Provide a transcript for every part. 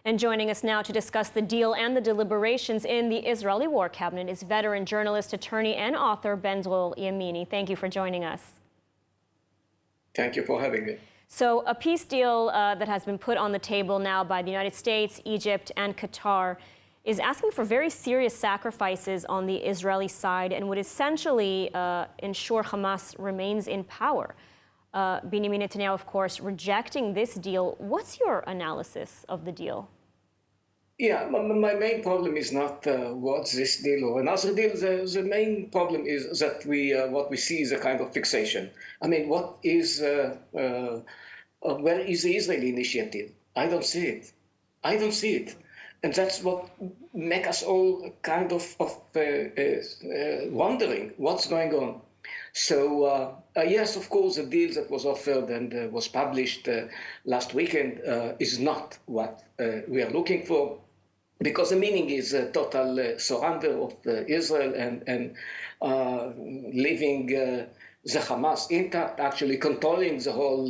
And joining us now to discuss the deal and the deliberations in the Israeli War Cabinet is veteran journalist, attorney, and author Ben Dror Yemini. Thank you for joining us. Thank you for having me. So a peace deal that has been put on the table now by the United States, Egypt, and Qatar is asking for very serious sacrifices on the Israeli side and would essentially ensure Hamas remains in power. Benjamin Netanyahu, of course, rejecting this deal. What's your analysis of the deal? Yeah, my main problem is not what's this deal or another deal. The main problem is that what we see is a kind of fixation. I mean, where is the Israeli initiative? I don't see it. I don't see it. And that's what makes us all kind of wondering what's going on. So, yes, of course, the deal that was offered and was published last weekend is not what we are looking for, because the meaning is a total surrender of Israel and leaving the Hamas intact, actually controlling the whole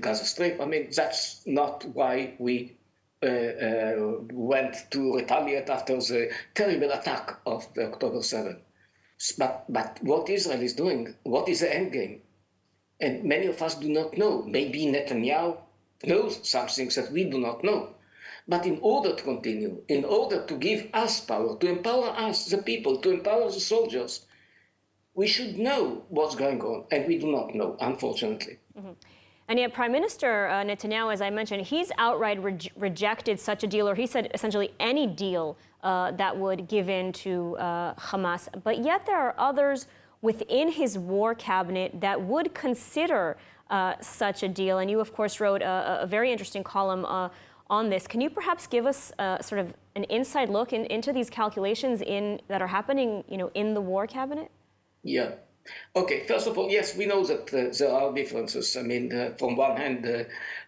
Gaza Strip. I mean, that's not why we went to retaliate after the terrible attack of October 7th. But what Israel is doing, what is the end game? And many of us do not know. Maybe Netanyahu knows some things that we do not know. But in order to continue, in order to give us power, to empower us, the people, to empower the soldiers, we should know what's going on, and we do not know, unfortunately. Mm-hmm. And yet Prime Minister Netanyahu, as I mentioned, he's outright rejected such a deal, or he said essentially any deal that would give in to Hamas. But yet there are others within his war cabinet that would consider such a deal. And you, of course, wrote a very interesting column on this. Can you perhaps give us sort of an inside look into these calculations that are happening, in the war cabinet? Yeah. Okay. First of all, yes, we know that there are differences. I mean, from one hand,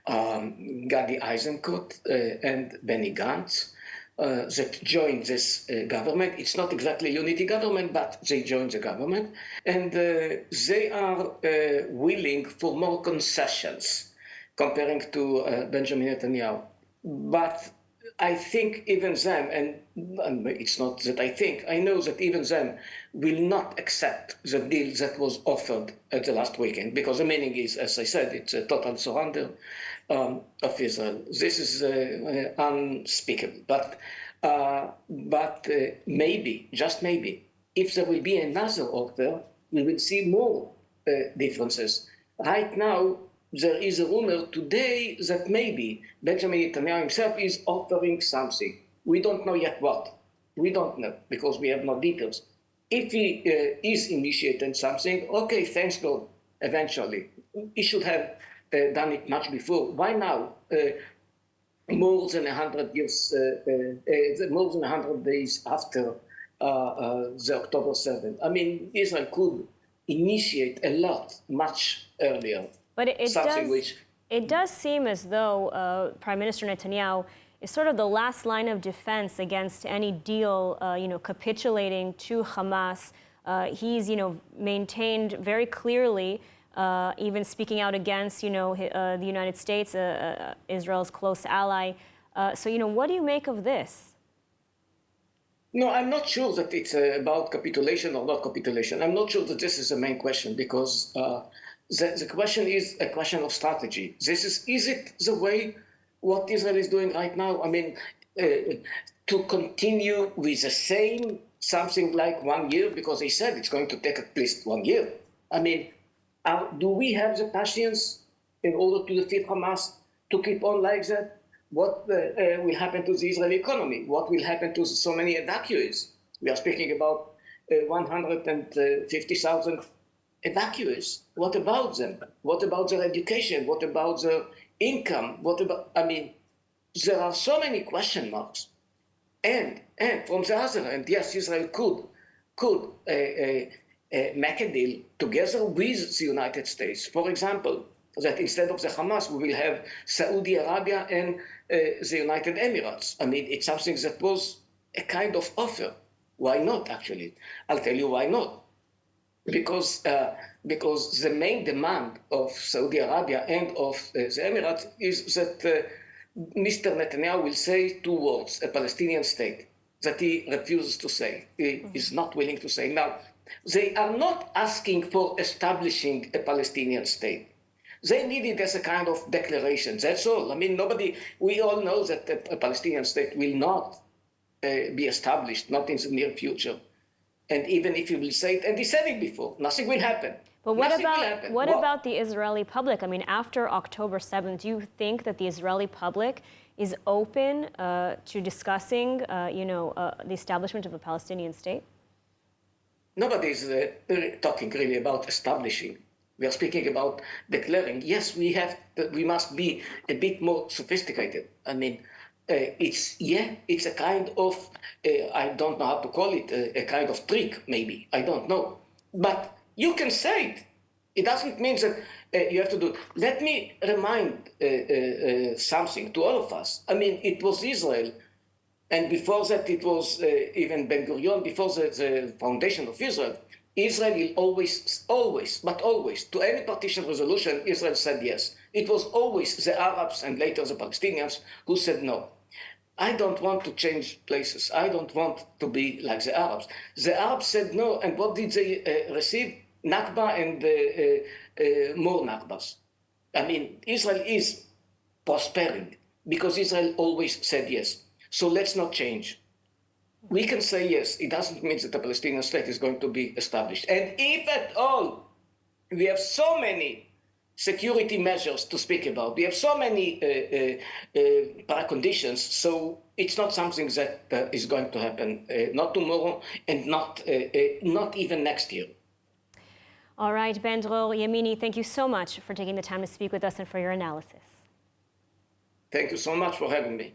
Gadi Eisenkot and Benny Gantz that joined this government. It's not exactly a unity government, but they joined the government, and they are willing for more concessions comparing to Benjamin Netanyahu. But I think even them, and it's not that I think, I know that even them will not accept the deal that was offered at the last weekend, because the meaning is, as I said, it's a total surrender of Israel. This is unspeakable. But maybe, just maybe, if there will be another offer, we will see more differences. Right now, there is a rumor today that maybe Benjamin Netanyahu himself is offering something. We don't know yet what. We don't know, because we have no details. If he is initiating something, okay, thanks God, eventually. He should have done it much before. Why now? More than 100 years, more than 100 days after the October 7th. I mean, Israel could initiate a lot much earlier. But it does seem as though Prime Minister Netanyahu is sort of the last line of defense against any deal, capitulating to Hamas. He's, maintained very clearly, even speaking out against, the United States, Israel's close ally. So, what do you make of this? No, I'm not sure that it's about capitulation or not capitulation. I'm not sure that this is the main question, because the question is a question of strategy. Is it the way what Israel is doing right now? I mean, to continue with the same something like 1 year, because they said it's going to take at least 1 year. I mean, do we have the patience in order to defeat Hamas to keep on like that? What will happen to the Israeli economy? What will happen to so many evacuees? We are speaking about 150,000 evacuees. What about them? What about their education? What about their income? There are so many question marks. And from the other hand, yes, Israel could make a deal together with the United States. For example, that instead of the Hamas, we will have Saudi Arabia and the United Emirates. I mean, it's something that was a kind of offer. Why not, actually? I'll tell you why not. Because the main demand of Saudi Arabia and of the Emirates is that Mr. Netanyahu will say two words, a Palestinian state, that he refuses to say, he is not willing to say. Now, they are not asking for establishing a Palestinian state. They need it as a kind of declaration, that's all. I mean, we all know that a Palestinian state will not be established, not in the near future. And even if he will say it, and he said it before, nothing will happen. But what Well, about the Israeli public? I mean, after October 7th, do you think that the Israeli public is open to discussing, the establishment of a Palestinian state? nobody is talking really about establishing. We are speaking about declaring. Yes, we must be a bit more sophisticated. I mean, it's a kind of, I don't know how to call it, a kind of trick, maybe. I don't know. But you can say it. It doesn't mean that you have to do it. Let me remind something to all of us. I mean, it was Israel, and before that it was even Ben Dror Yemini, before the foundation of Israel. Israel will always, to any partition resolution, Israel said yes. It was always the Arabs and later the Palestinians who said no. I don't want to change places. I don't want to be like the Arabs. The Arabs said no, and what did they receive? Nakba and more Nakbas. I mean, Israel is prospering because Israel always said yes. So let's not change. We can say yes. It doesn't mean that the Palestinian state is going to be established. And if at all, we have so many security measures to speak about. We have so many paraconditions, so it's not something that is going to happen, not tomorrow and not even next year. All right, Ben Dror Yemini, thank you so much for taking the time to speak with us and for your analysis. Thank you so much for having me.